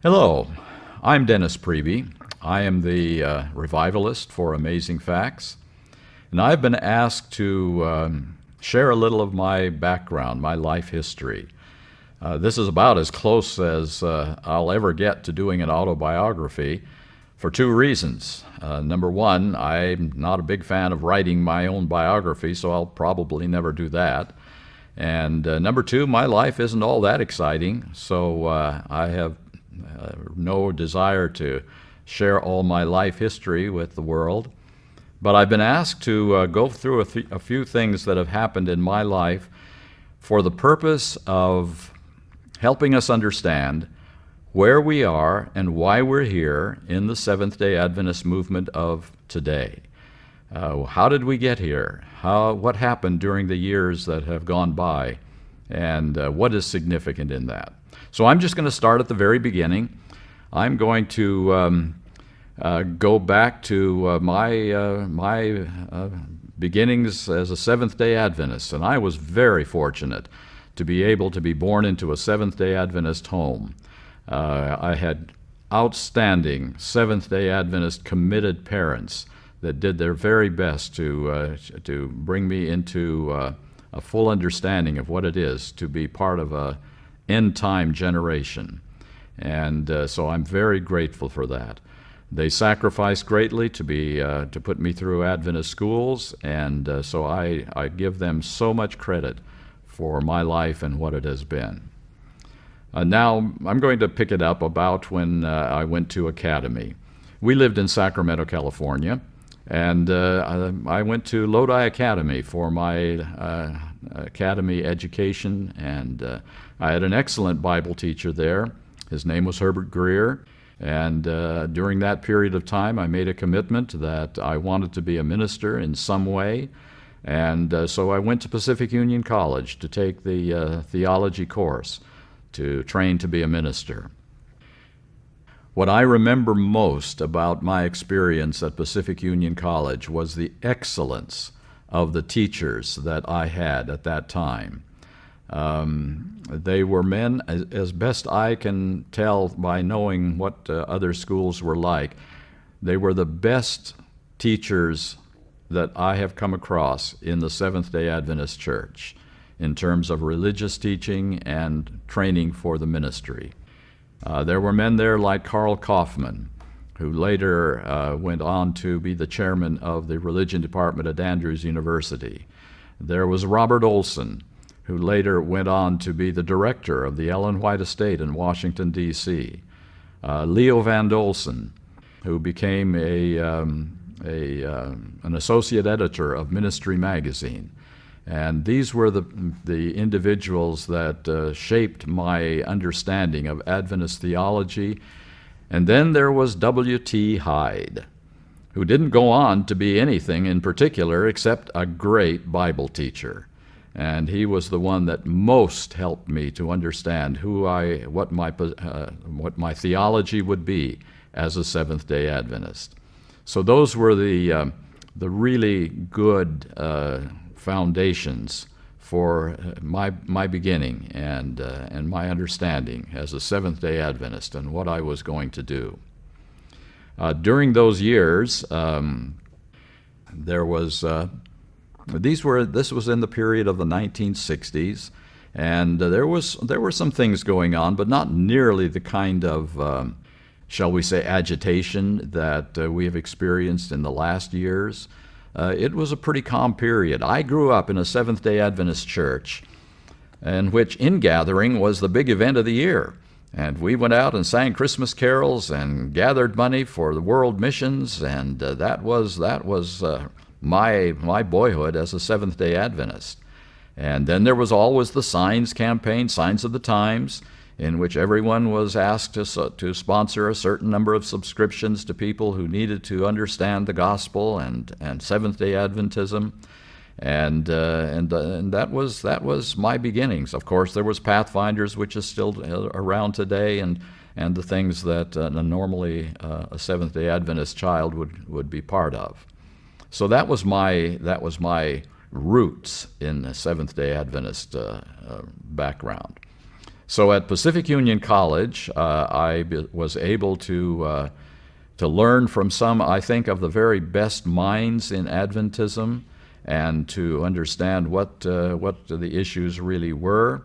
Hello, I'm Dennis Preby. I am the revivalist for Amazing Facts, and I've been asked to share a little of my background, my life history. This is about as close as I'll ever get to doing an autobiography for two reasons. Number one, I'm not a big fan of writing my own biography, so I'll probably never do that. And number two, my life isn't all that exciting, so I have no desire to share all my life history with the world. But I've been asked to go through a few things that have happened in my life for the purpose of helping us understand where we are and why we're here in the Seventh-day Adventist movement of today. How did we get here? What happened during the years that have gone by? And what is significant in that? So I'm just going to start at the very beginning. I'm going to go back to my beginnings as a Seventh-day Adventist, and I was very fortunate to be able to be born into a Seventh-day Adventist home. I had outstanding Seventh-day Adventist committed parents that did their very best to bring me into a full understanding of what it is to be part of a end-time generation. And so I'm very grateful for that. They sacrificed greatly to put me through Adventist schools, and so I give them so much credit for my life and what it has been. Now I'm going to pick it up about when I went to academy. We lived in Sacramento, California, and I went to Lodi Academy for my academy education, and I had an excellent Bible teacher there. His name was Herbert Greer, and during that period of time I made a commitment that I wanted to be a minister in some way, and so I went to Pacific Union College to take the theology course to train to be a minister. What I remember most about my experience at Pacific Union College was the excellence of the teachers that I had at that time. They were men, as best I can tell by knowing what other schools were like, they were the best teachers that I have come across in the Seventh-day Adventist Church in terms of religious teaching and training for the ministry. There were men there like Carl Kaufman, who later went on to be the chairman of the religion department at Andrews University. There was Robert Olson, who later went on to be the director of the Ellen White Estate in Washington, D.C. Leo Van Dolson, who became an associate editor of Ministry Magazine. And these were the individuals that shaped my understanding of Adventist theology. And then there was W.T. Hyde, who didn't go on to be anything in particular except a great Bible teacher. And he was the one that most helped me to understand what my theology would be as a Seventh-day Adventist. So those were the really good foundations for my beginning and my understanding as a Seventh-day Adventist and what I was going to do. During those years, this was in the period of the 1960s, and there were some things going on, but not nearly the kind of shall we say agitation that we have experienced in the last years. It was a pretty calm period. I grew up in a Seventh-day Adventist church in which ingathering was the big event of the year. And we went out and sang Christmas carols and gathered money for the world missions, and that was my boyhood as a Seventh-day Adventist. And then there was always the Signs campaign, Signs of the Times, in which everyone was asked to sponsor a certain number of subscriptions to people who needed to understand the gospel and Seventh-day Adventism, and that was my beginnings. Of course, there was Pathfinders, which is still around today, and the things that normally a Seventh-day Adventist child would be part of. So that was my roots in the Seventh-day Adventist background. So at Pacific Union College, was able to learn from some, I think, of the very best minds in Adventism, and to understand what the issues really were.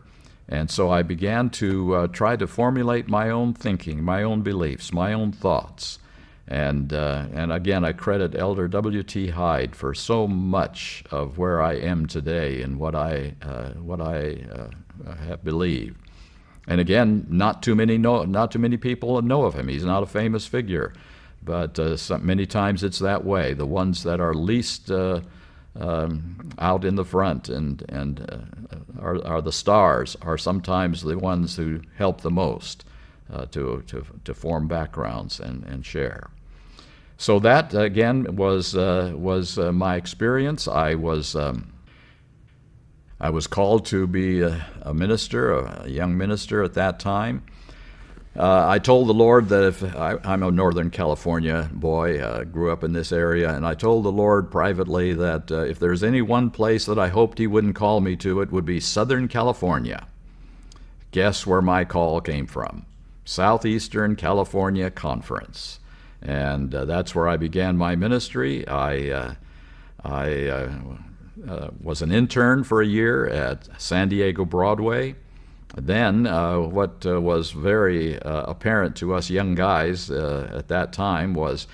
And so I began to try to formulate my own thinking, my own beliefs, my own thoughts. And again, I credit Elder W.T. Hyde for so much of where I am today and what I have believed. And again, not too many people know of him. He's not a famous figure, but many times it's that way. The ones that are least out in the front and are the stars are sometimes the ones who help the most to form backgrounds and share. So that again was my experience. I was called to be a minister, a young minister at that time. I told the Lord that if I'm a Northern California boy, grew up in this area, and I told the Lord privately that if there's any one place that I hoped He wouldn't call me to, it would be Southern California. Guess where my call came from? Southeastern California Conference. And that's where I began my ministry. I was an intern for a year at San Diego Broadway. Then what was very apparent to us young guys at that time was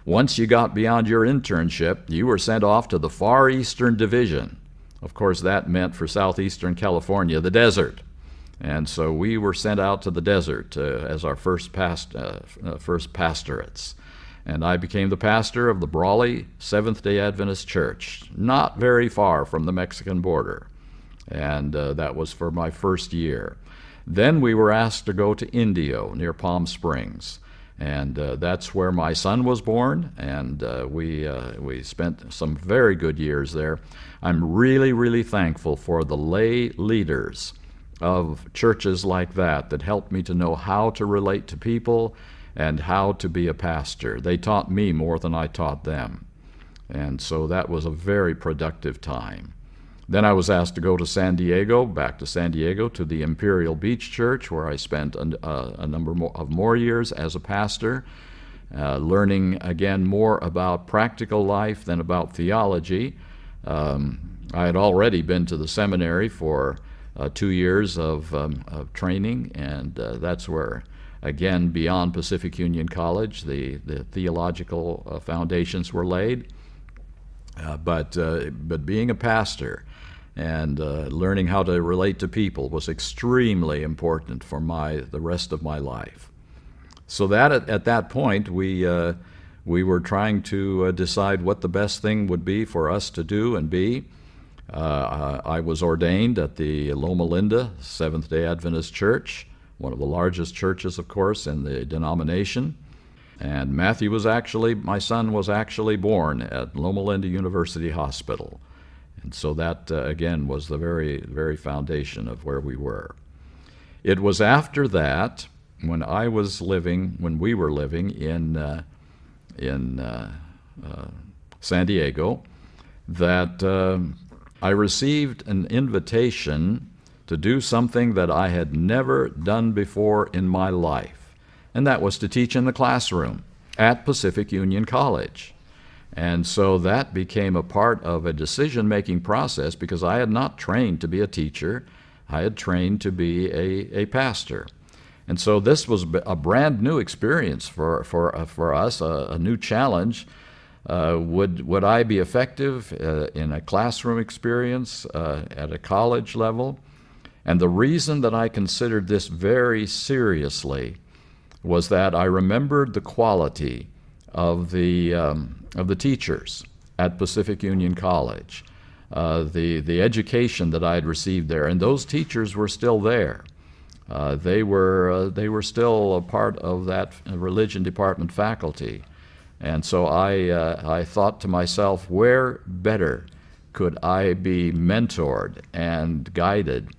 once you got beyond your internship, you were sent off to the Far Eastern Division. Of course, that meant for Southeastern California, the desert. And so we were sent out to the desert as our first pastorates. And I became the pastor of the Brawley Seventh-day Adventist Church, not very far from the Mexican border. And that was for my first year. Then we were asked to go to Indio, near Palm Springs. And that's where my son was born, and we spent some very good years there. I'm really, really thankful for the lay leaders of churches like that helped me to know how to relate to people and how to be a pastor. They taught me more than I taught them. And so that was a very productive time. Then I was asked to go to San Diego, back to San Diego, to the Imperial Beach Church, where I spent a number of more years as a pastor, learning again more about practical life than about theology. I had already been to the seminary for 2 years of training, and that's where, again, beyond Pacific Union College, the theological foundations were laid. But being a pastor and learning how to relate to people was extremely important for the rest of my life. So that at that point, we were trying to decide what the best thing would be for us to do and be. I was ordained at the Loma Linda Seventh-day Adventist Church, one of the largest churches, of course, in the denomination. And my son was actually born at Loma Linda University Hospital. And so that, again, was the very, very foundation of where we were. It was after that, when we were living in San Diego, that I received an invitation to do something that I had never done before in my life, and that was to teach in the classroom at Pacific Union College. And so that became a part of a decision-making process, because I had not trained to be a teacher. I had trained to be a pastor. And so this was a brand new experience for us, a new challenge. Would I be effective in a classroom experience at a college level? And the reason that I considered this very seriously was that I remembered the quality of the teachers at Pacific Union College, the education that I had received there, and those teachers were still there. They were still a part of that religion department faculty. And so I thought to myself, where better could I be mentored and guided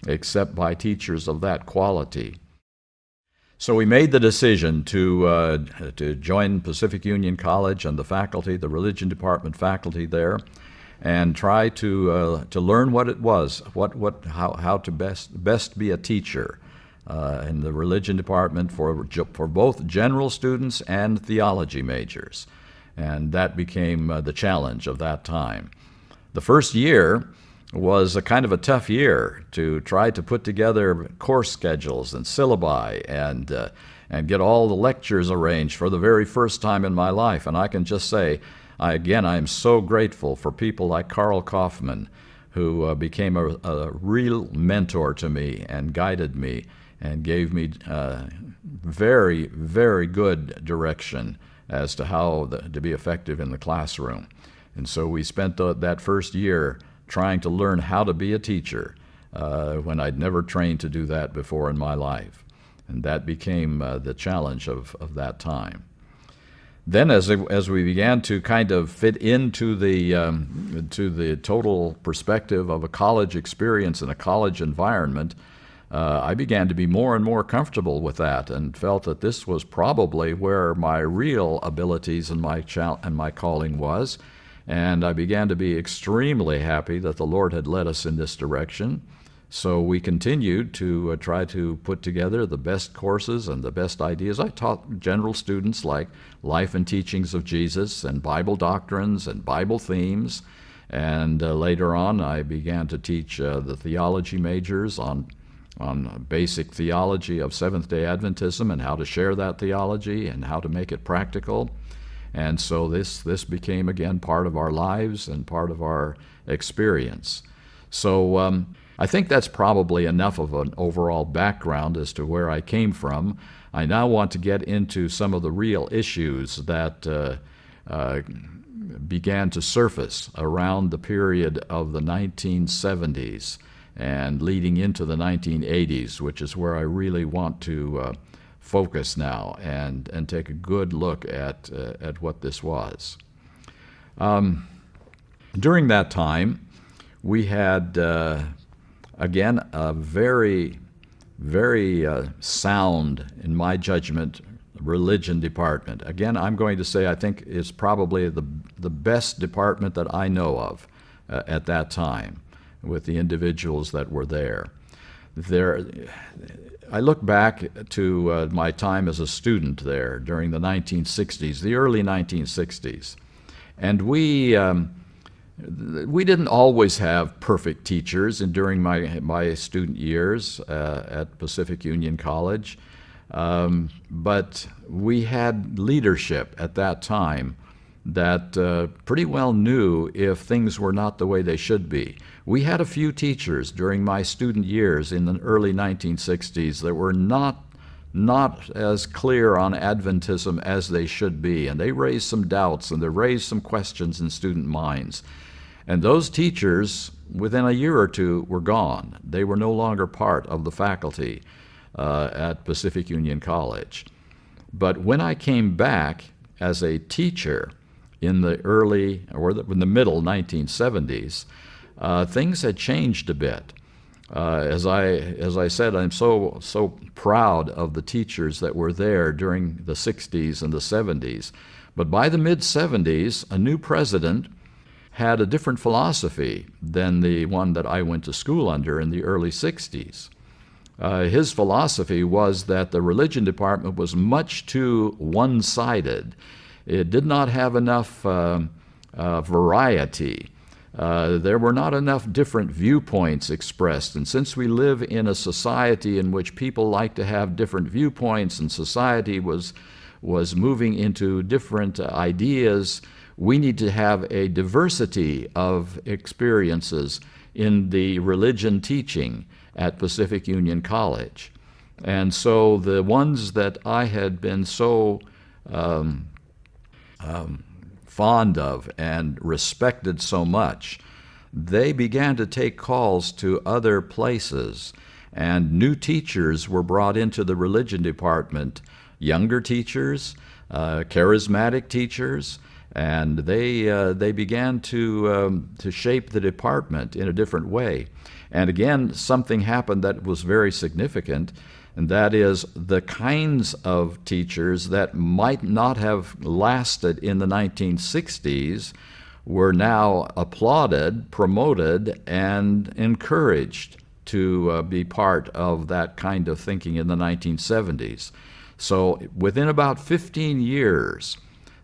except by teachers of that quality? So we made the decision to join Pacific Union College and the faculty, the religion department faculty there, and try to learn what it was, how to best be a teacher, in the religion department for both general students and theology majors. And that became the challenge of that time. The first year was a kind of a tough year to try to put together course schedules and syllabi and get all the lectures arranged for the very first time in my life. And I can just say, I am so grateful for people like Carl Kaufman, who became a real mentor to me and guided me and gave me very, very good direction as to how to be effective in the classroom. And so we spent that first year trying to learn how to be a teacher when I'd never trained to do that before in my life. And that became the challenge of that time. Then as we began to kind of fit into the total perspective of a college experience and a college environment, I began to be more and more comfortable with that and felt that this was probably where my real abilities and my calling was. And I began to be extremely happy that the Lord had led us in this direction. So we continued to try to put together the best courses and the best ideas. I taught general students like Life and Teachings of Jesus and Bible doctrines and Bible themes. And later on, I began to teach the theology majors on basic theology of Seventh-day Adventism and how to share that theology and how to make it practical. And so this became, again, part of our lives and part of our experience. So I think that's probably enough of an overall background as to where I came from. I now want to get into some of the real issues that began to surface around the period of the 1970s and leading into the 1980s, which is where I really want to focus now and take a good look at what this was. During that time, we had, again, a very, very sound, in my judgment, religion department. Again, I'm going to say I think it's probably the best department that I know of at that time with the individuals that were there. I look back to my time as a student there during the 1960s, the early 1960s, and we didn't always have perfect teachers during my student years at Pacific Union College, but we had leadership at that time that pretty well knew if things were not the way they should be. We had a few teachers during my student years in the early 1960s that were not as clear on Adventism as they should be, and they raised some doubts and they raised some questions in student minds. And those teachers, within a year or two, were gone. They were no longer part of the faculty at Pacific Union College. But when I came back as a teacher in the middle 1970s, things had changed a bit. As I said, I'm so proud of the teachers that were there during the 60s and the 70s. But by the mid-70s, a new president had a different philosophy than the one that I went to school under in the early 60s. His philosophy was that the religion department was much too one-sided. It did not have enough variety. There were not enough different viewpoints expressed. And since we live in a society in which people like to have different viewpoints and society was moving into different ideas, we need to have a diversity of experiences in the religion teaching at Pacific Union College. And so the ones that I had been so fond of and respected so much, they began to take calls to other places, and new teachers were brought into the religion department, younger teachers, charismatic teachers, and they began to shape the department in a different way. And again, something happened that was very significant, and that is the kinds of teachers that might not have lasted in the 1960s were now applauded, promoted, and encouraged to be part of that kind of thinking in the 1970s. So within about 15 years,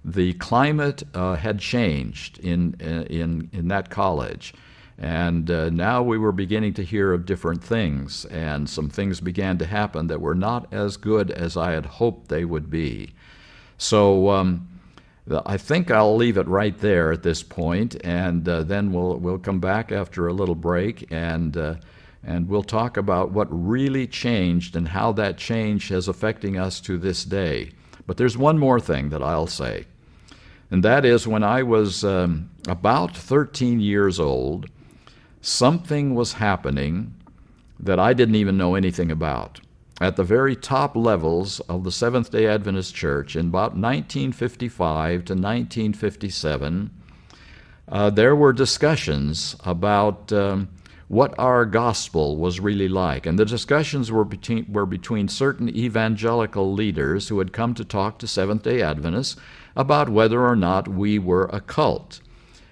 the climate had changed in that college. And now we were beginning to hear of different things, and some things began to happen that were not as good as I had hoped they would be. So I think I'll leave it right there at this point, and then we'll come back after a little break, and we'll talk about what really changed and how that change is affecting us to this day. But there's one more thing that I'll say, and that is when I was about 13 years old, something was happening that I didn't even know anything about. At the very top levels of the Seventh-day Adventist Church in about 1955 to 1957, there were discussions about what our gospel was really like. And the discussions were between certain evangelical leaders who had come to talk to Seventh-day Adventists about whether or not we were a cult.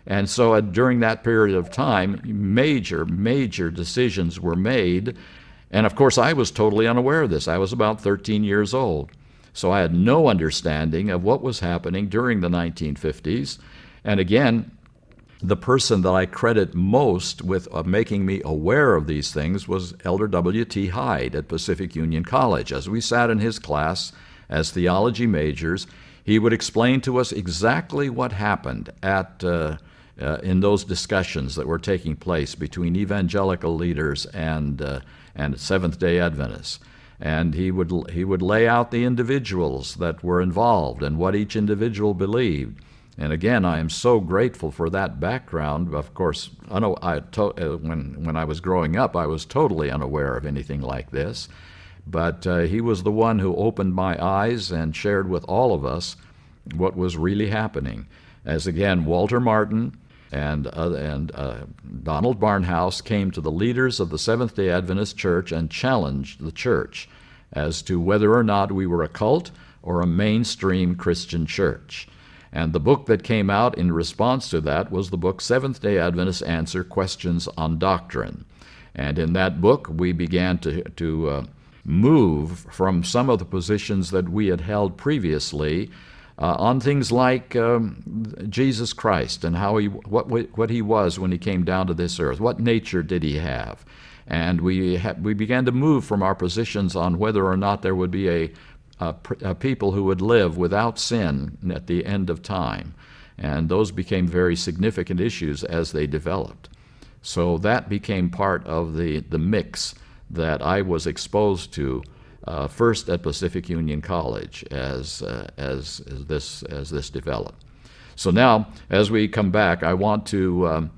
And so during that period of time, major decisions were made. And of course, I was totally unaware of this. I was about 13 years old. So I had no understanding of what was happening during the 1950s. And again, the person that I credit most with making me aware of these things was Elder W.T. Hyde at Pacific Union College. As we sat in his class as theology majors, he would explain to us exactly what happened in those discussions that were taking place between evangelical leaders and Seventh-day Adventists. And he would lay out the individuals that were involved and what each individual believed. And again, I am so grateful for that background. Of course, when I was growing up, I was totally unaware of anything like this. But he was the one who opened my eyes and shared with all of us what was really happening. As again, Walter Martin and Donald Barnhouse came to the leaders of the Seventh-day Adventist Church and challenged the church as to whether or not we were a cult or a mainstream Christian church. And the book that came out in response to that was the book Seventh-day Adventists Answer Questions on Doctrine. And in that book, we began to move from some of the positions that we had held previously on things like Jesus Christ and how what he was when he came down to this earth. What nature did he have? And we began to move from our positions on whether or not there would be a people who would live without sin at the end of time. And those became very significant issues as they developed. So that became part of the mix that I was exposed to first at Pacific Union College as this developed. So now, as we come back, I want to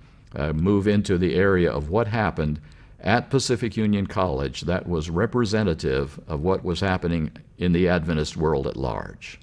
move into the area of what happened at Pacific Union College that was representative of what was happening in the Adventist world at large.